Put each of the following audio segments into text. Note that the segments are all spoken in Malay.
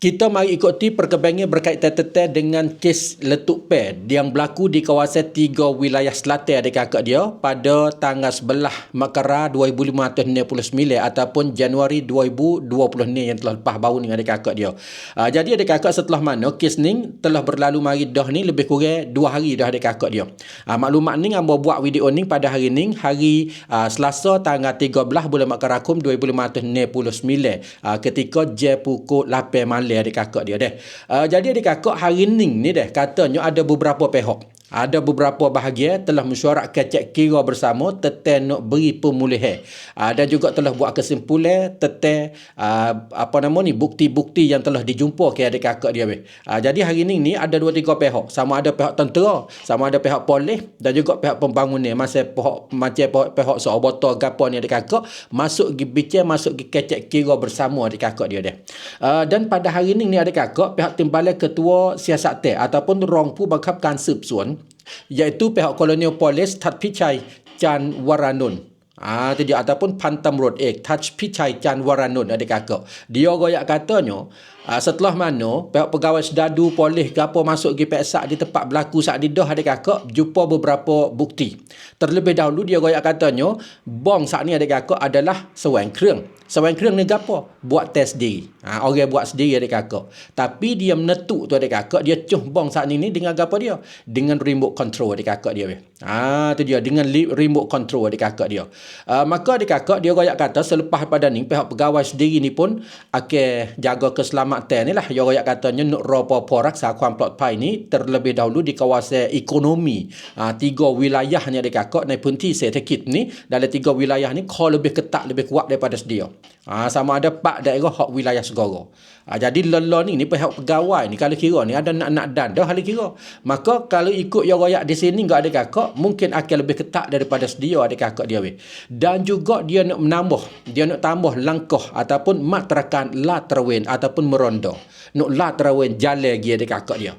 Kita mari ikuti perkembangan berkaitan dengan kes letup pay yang berlaku di kawasan 3 wilayah selatan adik-kakak dia pada tanggal 11 Makara 2569 ataupun Januari 2020 ni yang telah lepas baru ni adik-kakak dia. Jadi adik-kakak setelah mana kes ni telah berlalu mari dah ni lebih kurang 2 hari dah adik-kakak dia. Maklumat ni hamba buat video ni pada hari ni hari Selasa tanggal 13 bulan Makarakum 2069 ketika jam pukul 8 malam adik-kakak dia deh. Jadi adik-kakak hari ni deh katanya ada beberapa pihak. Ada beberapa bahagian telah mesyuaratkan cek kira bersama tentang nak beri pemulihan. Dan juga telah buat kesimpulan tentang bukti-bukti yang telah dijumpa ke adik-kakak dia. Jadi hari ni ada 2-3 pihak. Sama ada pihak tentera, sama ada pihak polis dan juga pihak pembangunan. Pihak seoboto gapo ni adik-kakak masuk gi bincang, masuk gi cek kira bersama adik-kakak dia deh. Dan pada hari ni adik-kakak pihak timbalan ketua siasatan ataupun rongpu bakap kansip suan iaitu pihak kolonial polis Taj Pichai Chan Waranun. Itu dia ataupun Pantam Road Taj Pichai Chan Waranun adik-kakak. Dia royak katanya setelah mana pihak pegawai sedadu polis gapo masuk pergi peksak di tempat berlaku saat di dah adik-kakak jumpa beberapa bukti. Terlebih dahulu dia royak katanya bong saat ni adik-kakak adalah sewan kereng. Sewan kereng ni gapo? Buat test sendiri. Orang buat sendiri adik-kakak. Tapi dia menetuk tu adik-kakak, dia cuh bong saat ni dengan gapo dia? Dengan remote control adik-kakak dia. Tu dia dengan remote control adik-kakak dia. Maka adik-kakak dia royak kata selepas pada ni pihak pegawai sendiri ni pun akan jaga keselamatan ni lah. Dia royak katanya nak ropo raksa kuam plot pai ni terlebih dahulu di kawasan ekonomi 3 wilayah ni adik-kakak naik punti sedikit ni dalam 3 wilayah ni kau lebih ketat lebih kuat daripada sedia. Sama ada 4 daerah hak wilayah segara. Jadi lelah ni pihak pegawai ni kalau kira ni ada nak dan dah hal kira. Maka kalau ikut yang royak di sini enggak ada kakak mungkin akan lebih ketat daripada sedia ada kakak dia. Dan juga dia nak menambah, dia nak tambah langkah ataupun matrakan la terwen ataupun meronda. Nak la terwen jalan lagi ada kakak dia.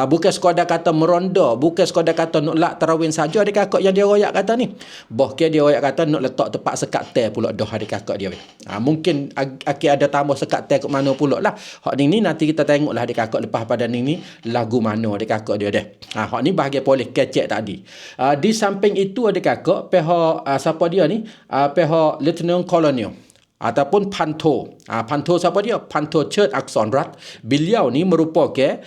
Bukan sekadar kata meronda, bukan sekadar kata nak lak tarawih saja adik-kakak yang dia royak kata ni. Bahkan dia royak kata nak letak tempat sekat teh pula dah adik-kakak dia. Mungkin akan ada tambah sekat teh kat mana pula lah. Hak ni nanti kita tengoklah adik-kakak lepas pada ni lagu mana adik-kakak dia deh. Hak ni bahagian polis kecek tadi. Di samping itu adik-kakak pihak siapa dia ni? Pihak Lieutenant Colonel ataupun Panto. Panto siapa dia? Panto Chert Akson Rat. Beliau ni merupakan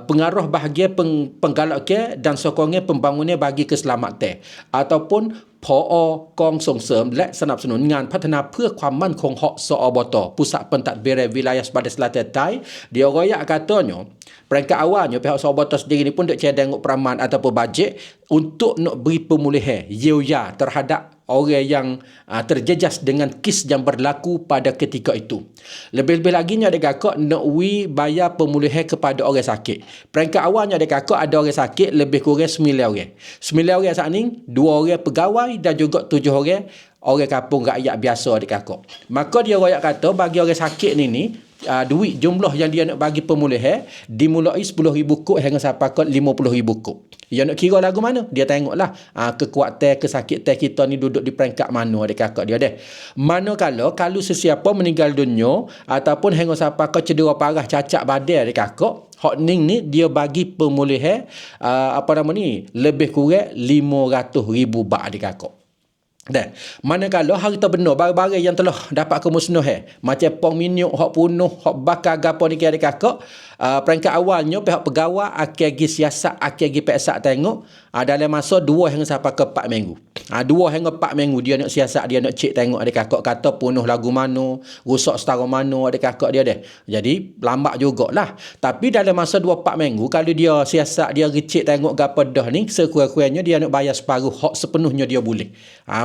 pengarah bahagian penggalakkan dan sokongan pembangunan bagi keselamatan ataupun PO Kong Song Sem และสนับสนุนงานพัฒนาเพื่อความมั่นคงของสอบต Pusat Pentadbiran Wilayah Sepadan Selatan Thai. Dia royak katanya peringkat awalnya pihak Soboto sendiri ni pun duk cadang peraman ataupun bajet untuk nak beri pemulihan ya terhadap orang yang terjejas dengan kes yang berlaku pada ketika itu. Lebih-lebih lagi ni adik-kakak nak bayar pemulihan kepada orang sakit. Peringkat awalnya adik-kakak ada orang sakit lebih kurang 9 orang. 9 orang saat ni 2 orang pegawai dan juga 7 orang kampung rakyat biasa adik-kakak. Maka dia royak kata bagi orang sakit ni duit jumlah yang dia nak bagi pemulihan dimulai 10,000 kod hingga sampai ke 50,000 kod. Dia nak kira lagu mana? Dia tengoklah kekuatan kesakitan kita ni duduk di peringkat mana adik-kakak dia deh. Manakala kalau sesiapa meninggal dunia ataupun hingga sampai ke cedera parah cacat badan adik-kakak, hak ni dia bagi pemulihan lebih kurang 500,000 baht adik-kakak. Dan manakala harta benda barang-barang yang telah dapat kemusnahan macam pong minyak hak punuh hak bakar gapo ni adik-kakak peringkat awalnya pihak pegawai akan pergi siasat akan pergi peksak tengok dalam masa 2 hingga sampai ke 4 minggu. 2 hingga 4 minggu dia nak siasat, dia nak cek tengok adik-kakak kata punuh lagu mana, rusak setara mana adik-kakak dia deh. Jadi lambat jugalah. Tapi dalam masa 2-4 minggu kalau dia siasat, dia cek tengok gapo dah ni sekurang-kurangnya dia nak bayar separuh hak sepenuhnya dia boleh.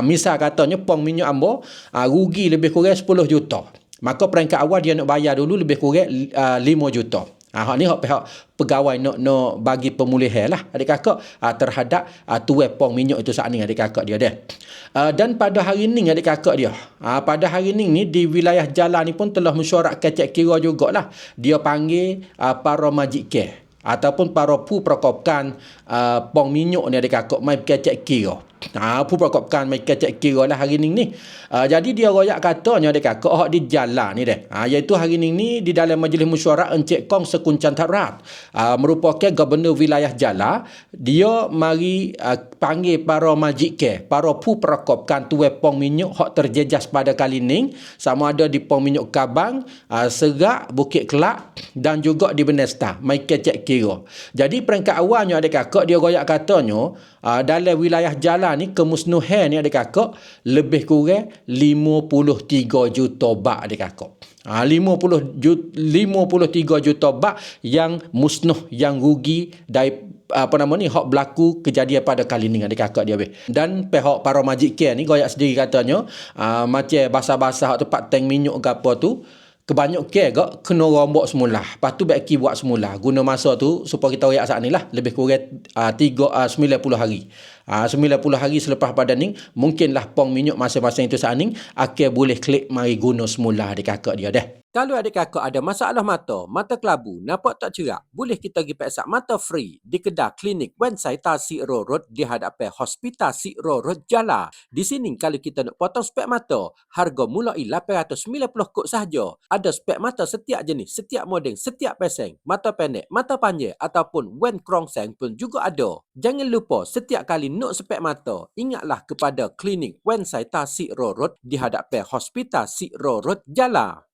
Misal katanya pong minyak ambo rugi lebih kurang 10 juta. Maka peringkat awal dia nak bayar dulu lebih kurang 5 juta. Hak ni hak pihak pegawai nak bagi pemulihan lah adik-kakak terhadap tuai pong minyak itu saat ni adik-kakak dia deh. Dan pada hari ni adik-kakak dia pada hari ni di wilayah jalan ni pun telah mesyuaratkan cek kira jugalah. Dia panggil para majikan ataupun paraผู้ประกอบการปองminyak ni adik kakak mai kecek kira.ผู้ประกอบการmai kecek kira lah hari ni. Jadi dia royak katanya adik kakak hak di jalan ni deh. Iaitu hari ni di dalam majlis mesyuarat Encik Kong Sekunchan Tarat, merupakan gubernur wilayah Jala, dia mari panggil para majik paraผู้ประกอบการtuai pong minyak hak terjejas pada kali ni, sama ada di pong minyak Kabang, Serak, Bukit Kelak dan juga di Benesta, mai kecek kira. Jadi peringkat awalnya adik kakak dia royak katanya dalam wilayah Jala ni kemusnuhan ni adik kakak lebih kurang 53 juta bak adik kakak. 53 juta bak yang musnah, yang rugi dari hak berlaku kejadian pada kali ni adik kakak dia dan pihak para majik ni goyak sendiri katanya macam basah-basah hak tempat tank minyak ke apa tu kebanyakan gak kena rombok semula. Lepas tu baiki buat semula. Guna masa tu supaya kita royak saat ni lah lebih kurang 90 hari. 90 hari selepas pada ni mungkinlah pong minyak masing-masing itu saat ni akan boleh klik mari guna semula adik kakak dia dah. Kalau adik kakak ada masalah mata kelabu, nampak tak cerak, boleh kita pergi periksa mata free di kedai klinik Wan Sai Ta Sik Ro Road di hadapan Hospital Sik Ro Road Jala. Di sini kalau kita nak potong spek mata, harga mulai 890 kod sahaja. Ada spek mata setiap jenis, setiap model, setiap peseng, mata pendek, mata panjang ataupun wen krongseng pun juga ada. Jangan lupa setiap kali nak spek mata, ingatlah kepada klinik Wan Sai Ta Sik Ro Road di hadapan Hospital Sik Ro Road Jala.